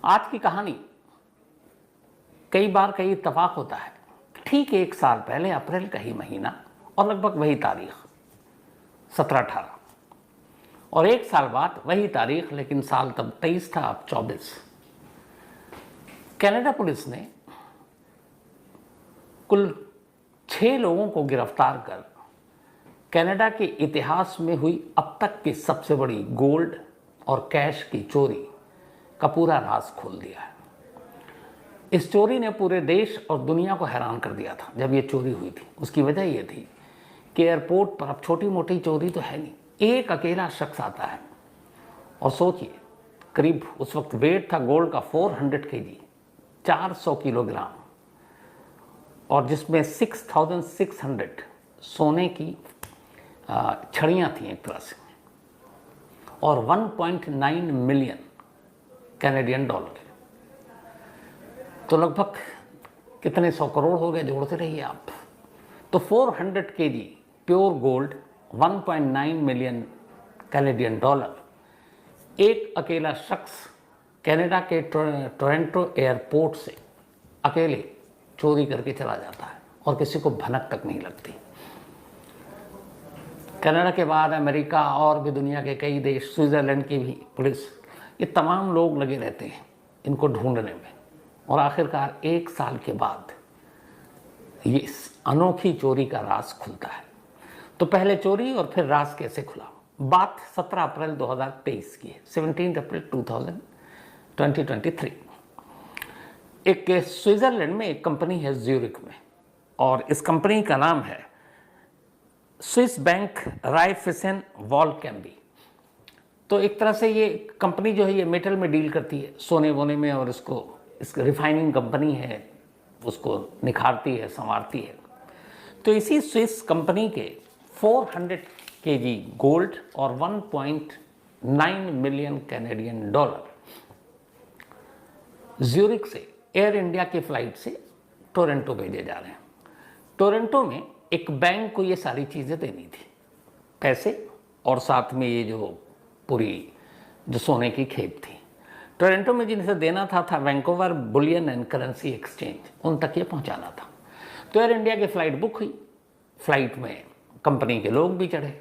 आज की कहानी कई बार कई इत्तेफाक होता है। ठीक 1 साल पहले अप्रैल का ही महीना और लगभग वही तारीख 17-18, और 1 साल बाद वही तारीख, लेकिन साल तब 23 था, अब 24। कनाडा पुलिस ने कुल 6 लोगों को गिरफ्तार कर कनाडा के इतिहास में हुई अब तक की सबसे बड़ी गोल्ड और कैश की चोरी का पूरा राज खोल दिया है। इस चोरी ने पूरे देश और दुनिया को हैरान कर दिया था जब ये चोरी हुई थी। उसकी वजह ये थी कि एयरपोर्ट पर अब छोटी मोटी चोरी तो है नहीं, एक अकेला शख्स आता है और सोचिए, करीब उस वक्त वेट था गोल्ड का 400 kg, 400 किलोग्राम, और जिसमें 6600 सोने की छड़ियाँ थी एक तरह से, और 1.9 मिलियन कैनेडियन डॉलर। तो लगभग कितने 100 करोड़ हो गए, जोड़ते रहिए आप। तो 400 kg pure gold, 1.9 million Canadian dollar, एक अकेला शख्स कनाडा के टोरंटो एयरपोर्ट से अकेले चोरी करके चला जाता है और किसी को भनक तक नहीं लगती। कनाडा के बाद अमेरिका और भी दुनिया के कई देश, स्विट्ज़रलैंड की भी पुलिस, ये तमाम लोग लगे रहते हैं इनको ढूंढने में, और आखिरकार 1 साल के बाद ये इस अनोखी चोरी का राज खुलता है। तो पहले चोरी और फिर राज कैसे खुला। बात 17 अप्रैल 2023 की है, 17 अप्रैल 2023। एक स्विट्ज़रलैंड में एक कंपनी है ज्यूरिख में, और इस कंपनी का नाम है स्विस बैंक राइफिसेन वॉलकैम्बी। तो एक तरह से ये कंपनी जो है ये मेटल में डील करती है, सोने वोने में, और इसकी रिफाइनिंग कंपनी है, उसको निखारती है, संवारती है। तो इसी स्विस कंपनी के 400 kg गोल्ड और 1.9 मिलियन कैनेडियन डॉलर ज्यूरिख से एयर इंडिया की फ्लाइट से टोरंटो भेजे जा रहे हैं। टोरंटो में एक बैंक को ये सारी चीज़ें देनी थी, पैसे और साथ में ये जो पूरी जो सोने की खेप थी। टोरंटो में जिनसे देना था Vancouver Boolean and currency exchange, उन तक ये पहुंचाना था। तो एयर इंडिया की फ़्लाइट बुक हुई, फ्लाइट में कंपनी के लोग भी चढ़े,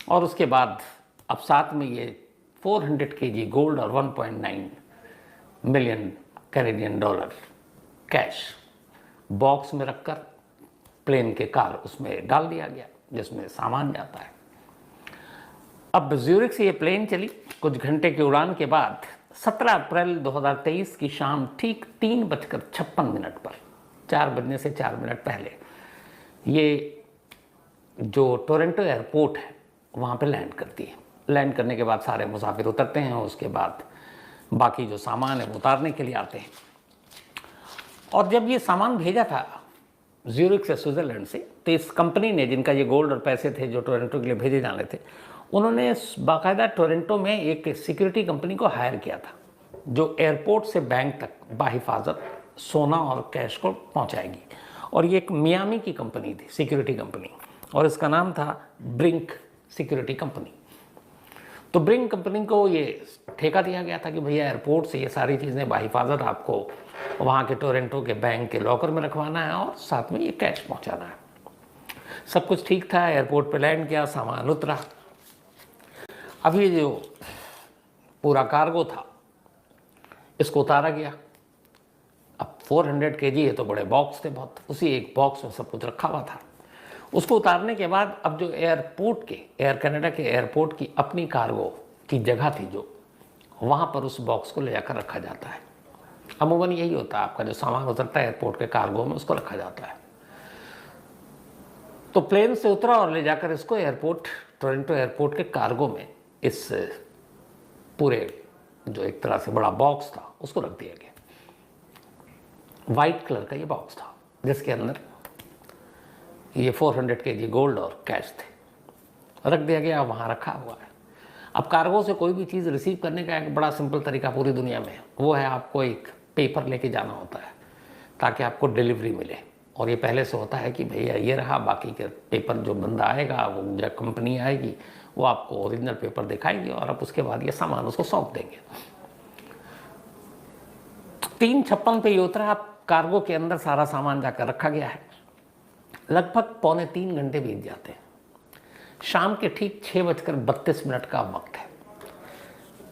और उसके बाद अब साथ में ये 400 kg गोल्ड और 1.9 million Canadian dollar cash box में रखकर प्लेन के कार उसमें डाल दिया गया जिसमें सामान जाता है। अब ज्यूरिख से ये प्लेन चली। कुछ घंटे की उड़ान के बाद 17 अप्रैल 2023 की शाम ठीक 3:56 पर, 4 बजने से 4 मिनट पहले, ये जो टोरंटो एयरपोर्ट है वहाँ पे लैंड करती है। लैंड करने के बाद सारे मुसाफिर उतरते हैं, उसके बाद बाकी जो सामान है वो उतारने के लिए आते हैं। और जब ये सामान भेजा था ज्यूरिख से स्विट्ज़रलैंड से, तो इस कंपनी ने, जिनका ये गोल्ड और पैसे थे जो टोरंटो के लिए भेजे जाने थे, उन्होंने बाकायदा टोरंटो में एक सिक्योरिटी कंपनी को हायर किया था जो एयरपोर्ट से बैंक तक बाहिफाजत सोना और कैश को पहुंचाएगी। और ये एक मियामी की कंपनी थी, सिक्योरिटी कंपनी, और इसका नाम था ब्रिंक सिक्योरिटी कंपनी। तो ब्रिंक कंपनी को ये ठेका दिया गया था कि भैया एयरपोर्ट से ये सारी चीज़ें बाहिफाजत आपको वहाँ के टोरंटो के बैंक के लॉकर में रखवाना है और साथ में ये कैश पहुँचाना है। सब कुछ ठीक था, एयरपोर्ट पे लैंड किया, सामान उतरा। अब ये जो पूरा कार्गो था इसको उतारा गया। अब 400 kg है तो बड़े बॉक्स थे बहुत, उसी एक बॉक्स में सब कुछ रखा हुआ था। उसको उतारने के बाद अब जो एयरपोर्ट के, एयर कनाडा के एयरपोर्ट की अपनी कार्गो की जगह थी जो, वहाँ पर उस बॉक्स को ले जाकर रखा जाता है। अमूमन यही होता है, आपका जो सामान उतरता है एयरपोर्ट के कार्गो में उसको रखा जाता है। तो प्लेन से उतरा और ले जाकर इसको एयरपोर्ट, टोरंटो एयरपोर्ट के कार्गो में, इस पूरे जो एक तरह से बड़ा बॉक्स था उसको रख दिया गया। वाइट कलर का ये बॉक्स था जिसके अंदर ये 400 kg गोल्ड और कैश थे, रख दिया गया, वहाँ रखा हुआ है। अब कार्गो से कोई भी चीज़ रिसीव करने का एक बड़ा सिंपल तरीका पूरी दुनिया में है, वो है आपको एक पेपर लेके जाना होता है ताकि आपको डिलीवरी मिले। और ये पहले से होता है कि भैया ये रहा, बाकी के पेपर जो बंदा आएगा, वो जो कंपनी आएगी, वो आपको ओरिजिनल पेपर दिखाएगी और आप उसके बाद ये सामान उसको सौंप देंगे। 3:56 पे ये उतरा। आप कार्गो के अंदर सारा सामान जाकर रखा गया है। लगभग 2.25 घंटे बीत जाते हैं। शाम के ठीक 6:32 का वक्त है।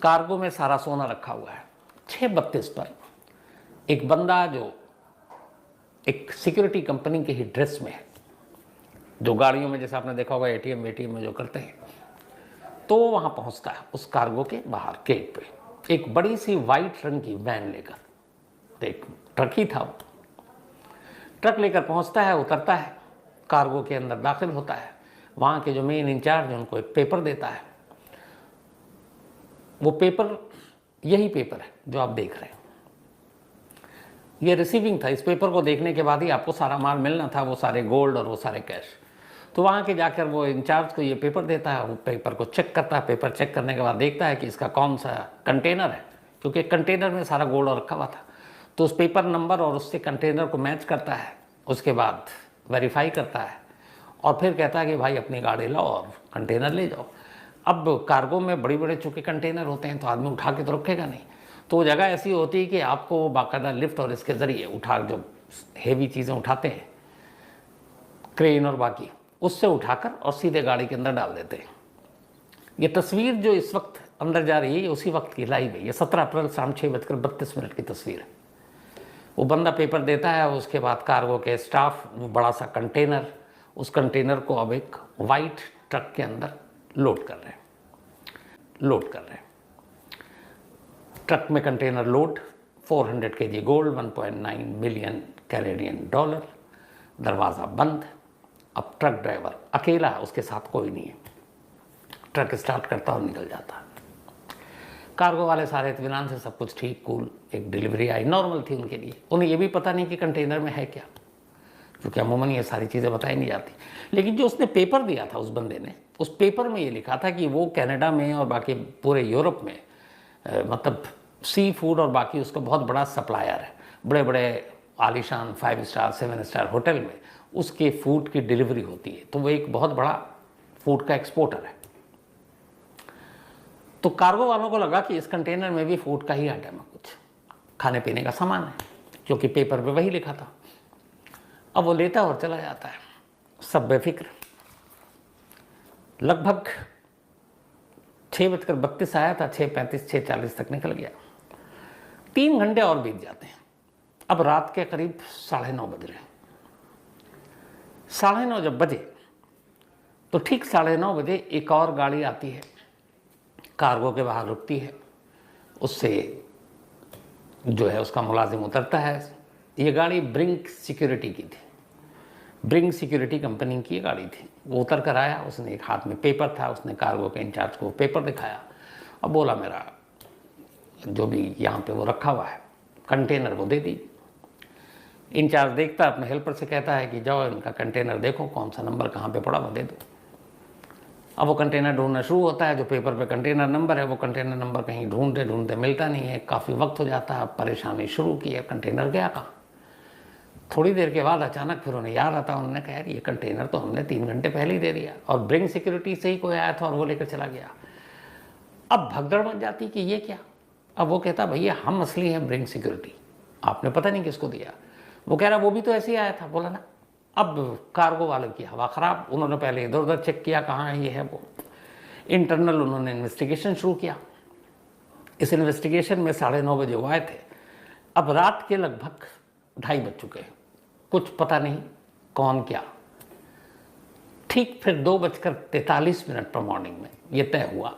कार्गो में सारा सोना रखा हुआ है। 6:32 पर एक बंदा जो एक सिक्योरिटी कंपनी के ही ड्रेस में है, जो गाड़ियों में जैसे आपने देखा होगा एटीएम में जो करते हैं, तो वो वहाँ पहुँचता है उस कार्गो के बाहर गेट पे एक बड़ी सी वाइट रंग की वैन लेकर। तो एक ट्रक ही था वो। ट्रक लेकर पहुँचता है, उतरता है, कार्गो के अंदर दाखिल होता है। वहाँ के जो मेन इंचार्ज है उनको एक पेपर देता है। वो पेपर यही पेपर है जो आप देख रहे हैं। ये रिसीविंग था। इस पेपर को देखने के बाद ही आपको सारा माल मिलना था, वो सारे गोल्ड और वो सारे कैश। तो वहाँ के जाकर वो इंचार्ज को ये पेपर देता है। वो पेपर को चेक करता है। पेपर चेक करने के बाद देखता है कि इसका कौन सा कंटेनर है, क्योंकि कंटेनर में सारा गोल्ड रखा हुआ था। तो उस पेपर नंबर और उससे कंटेनर को मैच करता है। उसके बाद वेरीफाई करता है और फिर कहता है कि भाई अपनी गाड़ी लाओ और कंटेनर ले जाओ। अब कार्गो में बड़े बड़े चूँकि कंटेनर होते हैं तो आदमी उठा के तो रखेगा नहीं। तो जगह ऐसी होती है कि आपको बाकायदा लिफ्ट और इसके ज़रिए उठा, जो हेवी चीज़ें उठाते हैं, क्रेन और बाकी, उससे उठाकर और सीधे गाड़ी के अंदर डाल देते हैं। ये तस्वीर जो इस वक्त अंदर जा रही है ये उसी वक्त की लाइव है। ये 17 अप्रैल शाम 6:32 की तस्वीर है। वो बंदा पेपर देता है। उसके बाद कार्गो के स्टाफ वो बड़ा सा कंटेनर, उस कंटेनर को अब एक वाइट ट्रक के अंदर लोड कर रहे हैं। ट्रक में container load, 400 kg gold, 1.9 million Canadian dollar. दरवाज़ा बंद। अब ट्रक ड्राइवर अकेला है, उसके साथ कोई नहीं है। ट्रक स्टार्ट करता और निकल जाता। कार्गो वाले सारे इत्मीनान से, सब कुछ ठीक कूल। एक डिलीवरी आई, नॉर्मल थी उनके लिए। उन्हें ये भी पता नहीं कि कंटेनर में है क्या, क्योंकि अमूमन ये सारी चीज़ें बताई नहीं जाती। लेकिन जो उसने पेपर दिया था उस बंदे ने, उस पेपर में ये लिखा था कि वो कनाडा में और बाकी पूरे यूरोप में मतलब सी फूड और बाकी उसका बहुत बड़ा सप्लायर है। बड़े बड़े आलीशान 5 स्टार 7 स्टार होटल में उसके फूड की डिलीवरी होती है। तो वो एक बहुत बड़ा फूड का एक्सपोर्टर है। तो कार्गो वालों को लगा कि इस कंटेनर में भी फूड का ही आइटम है, कुछ खाने पीने का सामान है, क्योंकि पेपर पे वही लिखा था। अब वो लेता और चला जाता है, सब बेफिक्र। लगभग 6:32 आया था, 6:35 6:40 तक निकल गया। 3 घंटे और बीत जाते हैं। अब रात के करीब 9:30 बज रहे हैं। 9:30 जब बजे तो ठीक 9:30 बजे एक और गाड़ी आती है, कार्गो के बाहर रुकती है। उससे जो है उसका मुलाजिम उतरता है। ये गाड़ी ब्रिंक सिक्योरिटी की थी। ब्रिंक सिक्योरिटी कंपनी की गाड़ी थी। वो उतर कर आया। उसने एक हाथ में पेपर था। उसने कार्गो के इंचार्ज को पेपर दिखाया और बोला मेरा जो भी यहाँ पे वो रखा हुआ है कंटेनर वो दे दी। इंचार्ज देखता है, अपने हेल्पर से कहता है कि जाओ इनका कंटेनर देखो, कौन सा नंबर कहाँ पे पड़ा वो दे दो। अब वो कंटेनर ढूंढना शुरू होता है। जो पेपर पे कंटेनर नंबर है वो कंटेनर नंबर कहीं ढूंढते ढूंढते मिलता नहीं है। काफ़ी वक्त हो जाता है। परेशानी शुरू की है, कंटेनर गया कहाँ। थोड़ी देर के बाद अचानक फिर उन्हें याद आता। उन्होंने कहा यार ये कंटेनर तो हमने 3 घंटे पहले ही दे दिया और ब्रिंक सिक्योरिटी से ही कोई आया था और वो लेकर चला गया। अब भगदड़ मच जाती कि ये क्या। अब वो कहता भैया हम असली हैं ब्रिंक सिक्योरिटी, आपने पता नहीं किसको दिया। वो कह रहा वो भी तो ऐसे ही आया था। बोला ना। अब कार्गो वालों की हवा ख़राब। उन्होंने पहले इधर उधर चेक किया कहाँ है ये है वो। इंटरनल उन्होंने इन्वेस्टिगेशन शुरू किया। इस इन्वेस्टिगेशन में 9:30 बजे वो आए थे। अब रात के लगभग 2:30 बज चुके हैं। कुछ पता नहीं कौन क्या। ठीक फिर 2:43 पर मॉर्निंग में ये तय हुआ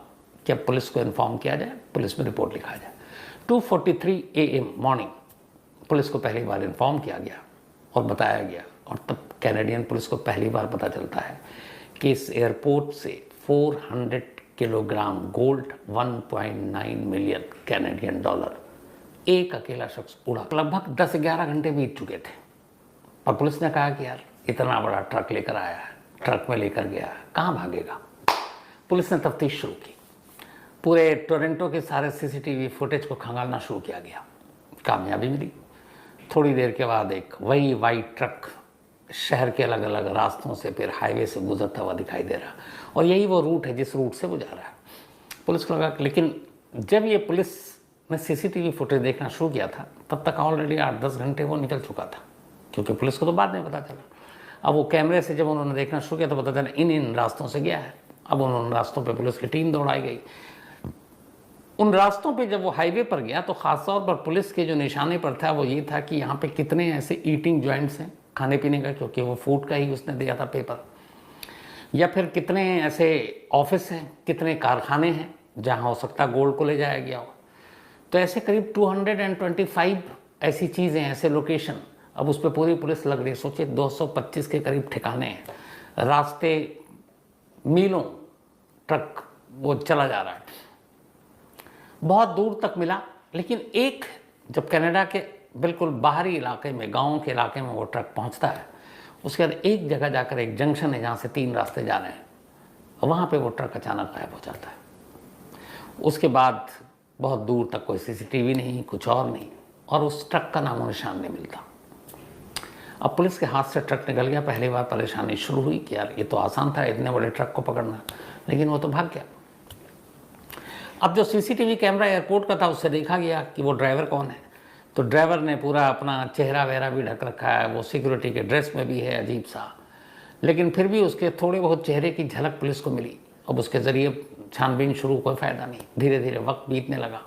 कि अब पुलिस को इन्फॉर्म किया जाए, पुलिस में रिपोर्ट लिखा जाए। 2:43 AM मॉर्निंग पुलिस को पहली बार इन्फॉर्म किया गया और बताया गया। और तब कैनेडियन पुलिस को पहली बार पता चलता है कि इस एयरपोर्ट से 400 kilogram gold, 1.9 million Canadian dollar एक अकेला शख्स उड़ा। लगभग 10-11 घंटे बीत चुके थे। और पुलिस ने कहा कि यार इतना बड़ा ट्रक लेकर आया है, ट्रक में लेकर गया है, कहाँ भागेगा। पुलिस ने तफ्तीश शुरू की। पूरे टोरंटो के सारे CCTV फुटेज को खंगालना शुरू किया गया। कामयाबी मिली। थोड़ी देर के बाद एक वही वाइट ट्रक शहर के अलग अलग रास्तों से फिर हाईवे से गुजरता हुआ दिखाई दे रहा। और यही वो रूट है जिस रूट से वो जा रहा है। पुलिस को लगा, लेकिन जब ये पुलिस ने सीसीटीवी फुटेज देखना शुरू किया था तब तक ऑलरेडी 8-10 घंटे वो निकल चुका था, क्योंकि पुलिस को तो बाद में पता चला। अब वो कैमरे से जब उन्होंने देखना शुरू किया तो पता चला इन रास्तों से गया है। अब उन रास्तों पे पुलिस की टीम दौड़ाई गई। उन रास्तों पे जब वो हाईवे पर गया तो ख़ासतौर पर पुलिस के जो निशाने पर था वो ये था कि यहाँ पे कितने ऐसे ईटिंग जॉइंट्स हैं खाने पीने का, क्योंकि वो फूड का ही उसने दिया था पेपर, या फिर कितने ऐसे ऑफिस हैं, कितने कारखाने हैं जहाँ हो सकता गोल्ड को ले जाया गया हो। तो ऐसे करीब 225 ऐसी चीज़ें, ऐसे लोकेशन। अब उस पर पूरी पुलिस लग रही है। सोचिए 225 के करीब ठिकाने हैं, रास्ते मीलों ट्रक वो चला जा रहा है, बहुत दूर तक मिला। लेकिन एक जब कनाडा के बिल्कुल बाहरी इलाके में, गाँव के इलाके में वो ट्रक पहुँचता है, उसके बाद एक जगह जाकर एक जंक्शन है जहाँ से 3 रास्ते जा रहे हैं, वहाँ पे वो ट्रक अचानक गायब हो जाता है। उसके बाद बहुत दूर तक कोई सीसीटीवी नहीं, कुछ और नहीं, और उस ट्रक का नामो निशान नहीं मिलता। अब पुलिस के हाथ से ट्रक निकल गया। पहली बार परेशानी शुरू हुई कि यार ये तो आसान था इतने बड़े ट्रक को पकड़ना, लेकिन वो तो भाग गया। अब जो सीसीटीवी कैमरा एयरपोर्ट का था उससे देखा गया कि वो ड्राइवर कौन है। तो ड्राइवर ने पूरा अपना चेहरा वेहरा भी ढक रखा है, वो सिक्योरिटी के ड्रेस में भी है अजीब सा, लेकिन फिर भी उसके थोड़े बहुत चेहरे की झलक पुलिस को मिली। अब उसके ज़रिए छानबीन शुरू, कोई फ़ायदा नहीं। धीरे धीरे वक्त बीतने लगा।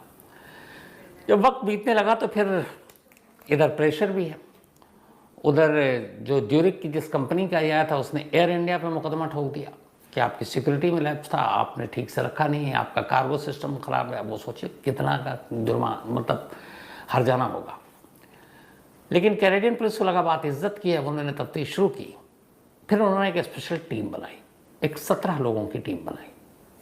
जब वक्त बीतने लगा तो फिर इधर प्रेशर भी है, उधर जो ज्यूरिक की जिस कंपनी का आया था उसने एयर इंडिया पे मुकदमा ठोक दिया कि आपकी सिक्योरिटी में लैप्स था, आपने ठीक से रखा नहीं है, आपका कार्गो सिस्टम ख़राब है। वो सोचिए कितना का जुर्माना, मतलब हर्जाना होगा। लेकिन कैनेडियन पुलिस को लगा बात इज्जत की है, उन्होंने तफ्तीश शुरू की। फिर उन्होंने एक स्पेशल टीम बनाई, एक 17 लोगों की टीम बनाई,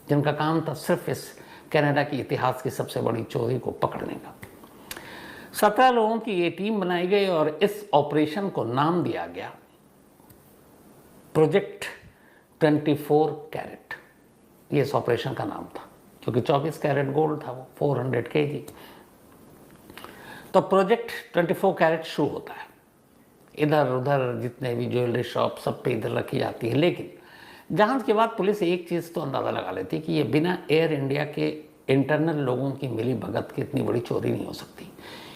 जिनका काम था सिर्फ इस कनाडा की इतिहास की सबसे बड़ी चोरी को पकड़ने का। 17 लोगों की ये टीम बनाई गई और इस ऑपरेशन को नाम दिया गया प्रोजेक्ट 24 कैरेट। ये इस ऑपरेशन का नाम था, क्योंकि 24 कैरेट गोल्ड था वो, 400 kg। तो प्रोजेक्ट 24 कैरेट शुरू होता है। इधर उधर जितने भी ज्वेलरी शॉप सब पे इधर रखी जाती है। लेकिन जांच के बाद पुलिस एक चीज़ तो अंदाज़ा लगा लेती है कि ये बिना एयर इंडिया के इंटरनल लोगों की मिली भगत की इतनी बड़ी चोरी नहीं हो सकती,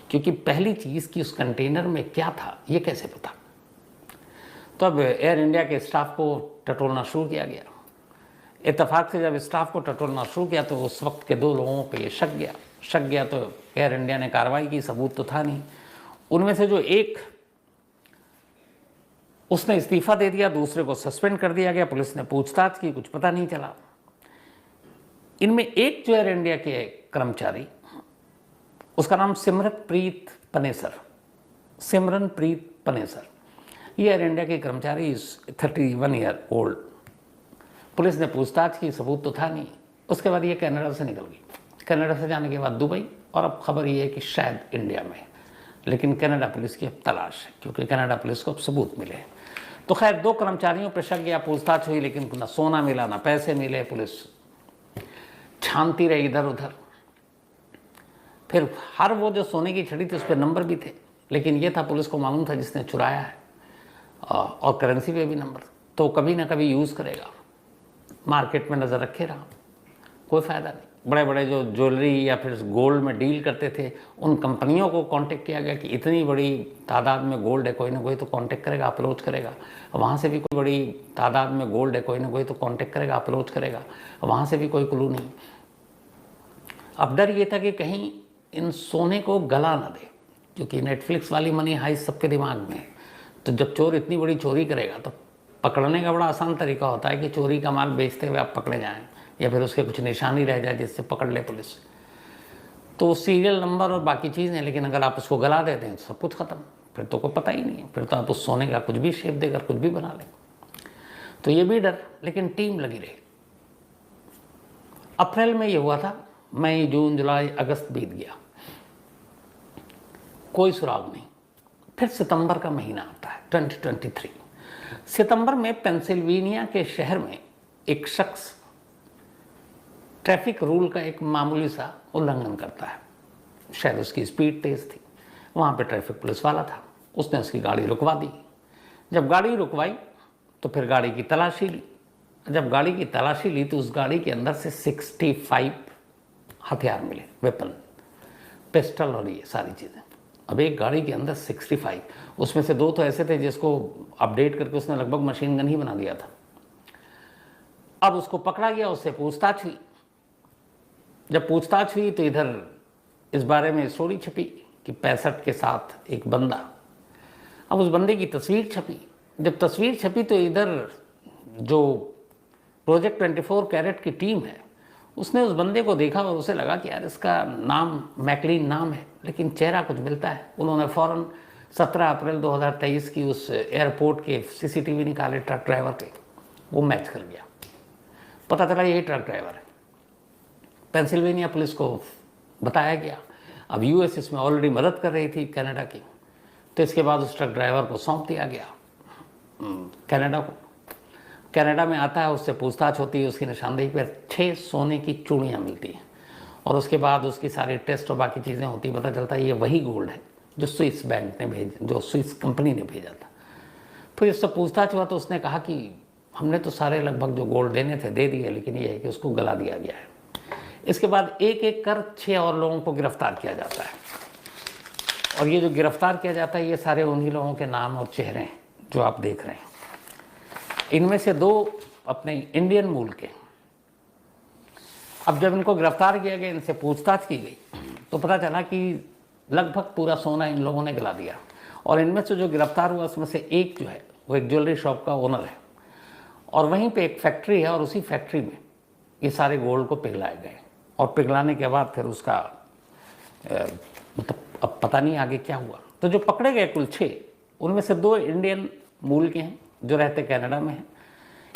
क्योंकि पहली चीज़ कि उस कंटेनर में क्या था ये कैसे पता। तो अब एयर इंडिया के स्टाफ को टटोलना शुरू किया गया। इत्तेफाक से जब स्टाफ को टटोलना शुरू किया तो उस वक्त के 2 लोगों पे ये शक गया तो एयर इंडिया ने कार्रवाई की। सबूत तो था नहीं। उनमें से जो एक, उसने इस्तीफा दे दिया, दूसरे को सस्पेंड कर दिया गया। पुलिस ने पूछताछ की, कुछ पता नहीं चला। इनमें एक जो एयर इंडिया के कर्मचारी, उसका नाम सिमरनप्रीत पनेसर, ये एयर इंडिया के कर्मचारी, 31 ईयर ओल्ड। पुलिस ने पूछताछ की, सबूत तो था नहीं। उसके बाद ये कनाडा से निकल गई। कनाडा से जाने के बाद दुबई, और अब खबर ये है कि शायद इंडिया में, लेकिन कनाडा पुलिस की अब तलाश है, क्योंकि कनाडा पुलिस को अब सबूत मिले। तो खैर 2 कर्मचारियों पर शक गया, पूछताछ हुई, लेकिन ना सोना मिला ना पैसे मिले। पुलिस छानती रही इधर उधर। फिर हर वो जो सोने की छड़ी थी उस पर नंबर भी थे, लेकिन ये था पुलिस को मालूम था जिसने चुराया है, और करेंसी पे भी नंबर, तो कभी ना कभी यूज़ करेगा। मार्केट में नज़र रखे रहा, कोई फ़ायदा नहीं। बड़े बड़े जो ज्वेलरी या फिर गोल्ड में डील करते थे उन कंपनियों को कांटेक्ट किया गया कि इतनी बड़ी तादाद में गोल्ड है, कोई ना कोई तो कांटेक्ट करेगा, अप्रोच करेगा। वहाँ से भी कोई बड़ी तादाद में गोल्ड है, कोई ना कोई तो कांटेक्ट करेगा, अप्रोच करेगा। वहाँ से भी कोई क्लू नहीं। अब डर ये था कि कहीं इन सोने को गला ना दे, क्योंकि नेटफ्लिक्स वाली मनी हाइस्ट सबके दिमाग में है। तो जब चोर इतनी बड़ी चोरी करेगा तो पकड़ने का बड़ा आसान तरीका होता है कि चोरी का माल बेचते हुए आप पकड़े जाएं, या फिर उसके कुछ निशानी रह जाए जिससे पकड़ ले पुलिस। तो सीरियल नंबर और बाकी चीज़ें, लेकिन अगर आप उसको गला देते हैं तो सब कुछ ख़त्म, फिर तो कोई पता ही नहीं है। फिर तो आप उस सोने का कुछ भी शेप देकर कुछ भी बना लें। तो ये भी डर, लेकिन टीम लगी रही। अप्रैल में ये हुआ था, मई जून जुलाई अगस्त बीत गया, कोई सुराग नहीं। फिर सितंबर का महीना आता है 2023। सितंबर में पेंसिल्वेनिया के शहर में एक शख्स ट्रैफिक रूल का एक मामूली सा उल्लंघन करता है। शायद उसकी स्पीड तेज़ थी। वहाँ पे ट्रैफिक पुलिस वाला था, उसने उसकी गाड़ी रुकवा दी। जब गाड़ी रुकवाई तो फिर गाड़ी की तलाशी ली। जब गाड़ी की तलाशी ली तो उस गाड़ी के अंदर से 65 हथियार मिले, वेपन। पिस्टल और ये सारी चीज़ें। अब एक गाड़ी के अंदर 65, उसमें से 2 तो ऐसे थे जिसको अपडेट करके उसने लगभग मशीन गन ही बना दिया था। अब उसको पकड़ा गया, उससे पूछताछ हुई। जब पूछताछ हुई तो इधर इस बारे में स्टोरी छपी कि 65 के साथ एक बंदा। अब उस बंदे की तस्वीर छपी। जब तस्वीर छपी तो इधर जो प्रोजेक्ट 24 कैरेट की टीम है उसने उस बंदे को देखा और उसे लगा कि यार इसका नाम मैकलीन नाम है, लेकिन चेहरा कुछ मिलता है। उन्होंने फ़ौरन 17 अप्रैल 2023 की उस एयरपोर्ट के CCTV निकाले ट्रक ड्राइवर के, वो मैच कर गया। पता चला यही ट्रक ड्राइवर है। पेंसिल्वेनिया पुलिस को बताया गया। अब US इसमें ऑलरेडी मदद कर रही थी कनाडा की, तो इसके बाद उस ट्रक ड्राइवर को सौंप दिया गया कनाडा को। कनाडा में आता है, उससे पूछताछ होती है, उसकी निशानदेही पर 6 सोने की चूड़ियाँ मिलती हैं और उसके बाद उसकी सारी टेस्ट और बाकी चीज़ें होती, पता चलता है ये वही गोल्ड है जो स्विस बैंक ने जो स्विस कंपनी ने भेजा था। फिर इससे पूछताछ हुआ तो उसने कहा कि हमने तो सारे लगभग जो गोल्ड देने थे दे दिए, लेकिन ये है कि उसको गला दिया गया है। इसके बाद एक एक कर 6 और लोगों को गिरफ्तार किया जाता है और ये जो गिरफ्तार किया जाता है ये सारे उन्हीं लोगों के नाम और चेहरे हैं जो आप देख रहे हैं। इनमें से 2 अपने इंडियन मूल के। अब जब इनको गिरफ्तार किया गया, इनसे पूछताछ की गई तो पता चला कि लगभग पूरा सोना इन लोगों ने गला दिया। और इनमें से जो गिरफ्तार हुआ उसमें से एक जो है वो एक ज्वेलरी शॉप का ओनर है और वहीं पे एक फैक्ट्री है और उसी फैक्ट्री में ये सारे गोल्ड को पिघलाए गए और पिघलाने के बाद फिर उसका मतलब अब पता नहीं आगे क्या हुआ। तो जो पकड़े गए कुल 6, उनमें से 2 इंडियन मूल के हैं जो रहते कनाडा में हैं।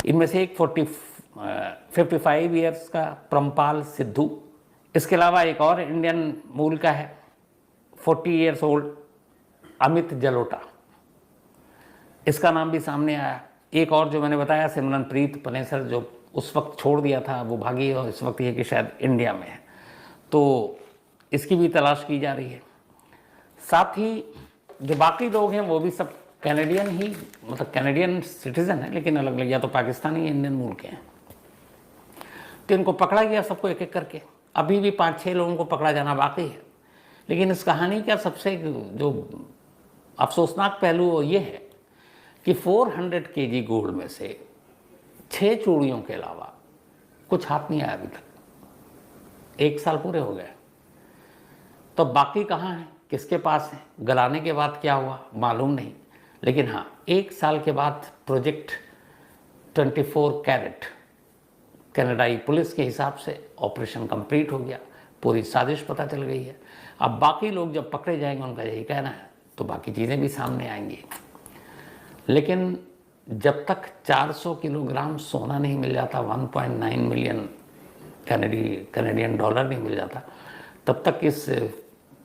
इनमें से एक 55 ईयर्स का प्रमपाल सिद्धू। इसके अलावा एक और इंडियन मूल का है 40 ईयर्स ओल्ड अमित जलोटा, इसका नाम भी सामने आया। एक और जो मैंने बताया सिमरनप्रीत पनेसर, जो उस वक्त छोड़ दिया था, वो भागी और इस वक्त ये कि शायद इंडिया में है, तो इसकी भी तलाश की जा रही है। साथ ही जो बाकी लोग हैं वो भी सब कैनेडियन ही, मतलब कैनेडियन सिटीजन है, लेकिन अलग अलग, या तो पाकिस्तानी या इंडियन मूल के हैं। तो इनको पकड़ा गया सबको एक एक करके। अभी भी 5-6 लोगों को पकड़ा जाना बाकी है। लेकिन इस कहानी का सबसे जो अफसोसनाक पहलू ये है कि 400 kg गोल्ड में से 6 चूड़ियों के अलावा कुछ हाथ नहीं आया अभी तक। 1 साल पूरे हो गए, तो बाकी कहाँ है, किसके पास है, गलाने के बाद क्या हुआ मालूम नहीं। लेकिन हाँ, 1 साल के बाद प्रोजेक्ट 24 कैरेट कनाडाई पुलिस के हिसाब से ऑपरेशन कंप्लीट हो गया, पूरी साजिश पता चल गई है। अब बाकी लोग जब पकड़े जाएंगे, उनका यही कहना है, तो बाकी चीज़ें भी सामने आएंगी। लेकिन जब तक 400 किलोग्राम सोना नहीं मिल जाता, 1.9 मिलियन कैनेडियन डॉलर नहीं मिल जाता, तब तक इस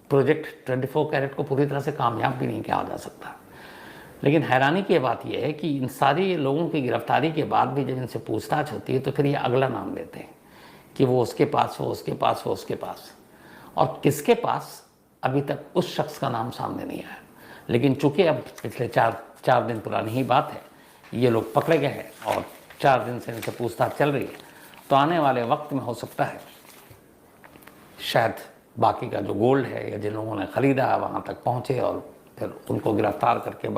प्रोजेक्ट 24 कैरेट को पूरी तरह से कामयाब भी नहीं किया जा सकता। लेकिन हैरानी की बात यह है कि इन सारी लोगों की गिरफ्तारी के बाद भी जब इनसे पूछताछ होती है तो फिर ये अगला नाम देते हैं कि वो उसके पास, वो उसके पास, वो उसके पास, और किसके पास अभी तक उस शख्स का नाम सामने नहीं आया। लेकिन चूंकि अब पिछले 4 दिन पुरानी ही बात है, ये लोग पकड़े गए हैं और 4 दिन से इनसे पूछताछ चल रही है, तो आने वाले वक्त में हो सकता है शायद बाकी का जो गोल्ड है या जिन लोगों ने ख़रीदा वहाँ तक पहुँचे और फिर उनको गिरफ्तार करके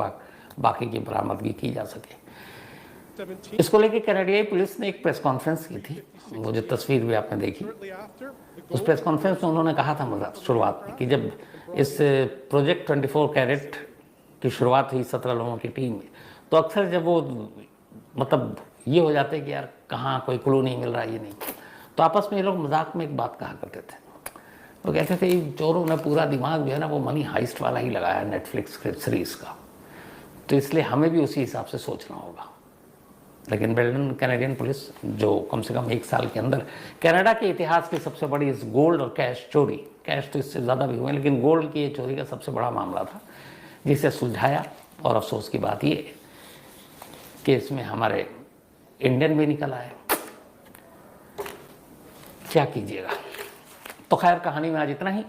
बाकी की बरामदगी की जा सके। इसको लेकर कनाडियाई पुलिस ने एक प्रेस कॉन्फ्रेंस की थी, वो जो तस्वीर भी आपने देखी। उस प्रेस कॉन्फ्रेंस में उन्होंने कहा था शुरुआत में कि जब इस प्रोजेक्ट 24 कैरेट की शुरुआत हुई 17 लोगों की टीम में, तो अक्सर जब वो मतलब ये हो जाते कि यार कहाँ कोई क्लू नहीं मिल रहा, ये नहीं, तो आपस में ये लोग मजाक में एक बात कहा करते थे। वो कहते थे चोरों ने पूरा दिमाग जो है ना वो मनी हाइस्ट वाला ही लगाया नेटफ्लिक्स सीरीज़ का, तो इसलिए हमें भी उसी हिसाब से सोचना होगा। लेकिन ब्रिटेन कैनेडियन पुलिस जो कम से कम 1 साल के अंदर कनाडा के इतिहास की सबसे बड़ी इस गोल्ड और कैश चोरी, कैश तो इससे ज़्यादा भी हुए, लेकिन गोल्ड की ये चोरी का सबसे बड़ा मामला था जिसे सुलझाया। और अफसोस की बात ये कि इसमें हमारे इंडियन भी निकल आए, क्या कीजिएगा। तो खैर कहानी में आज इतना ही।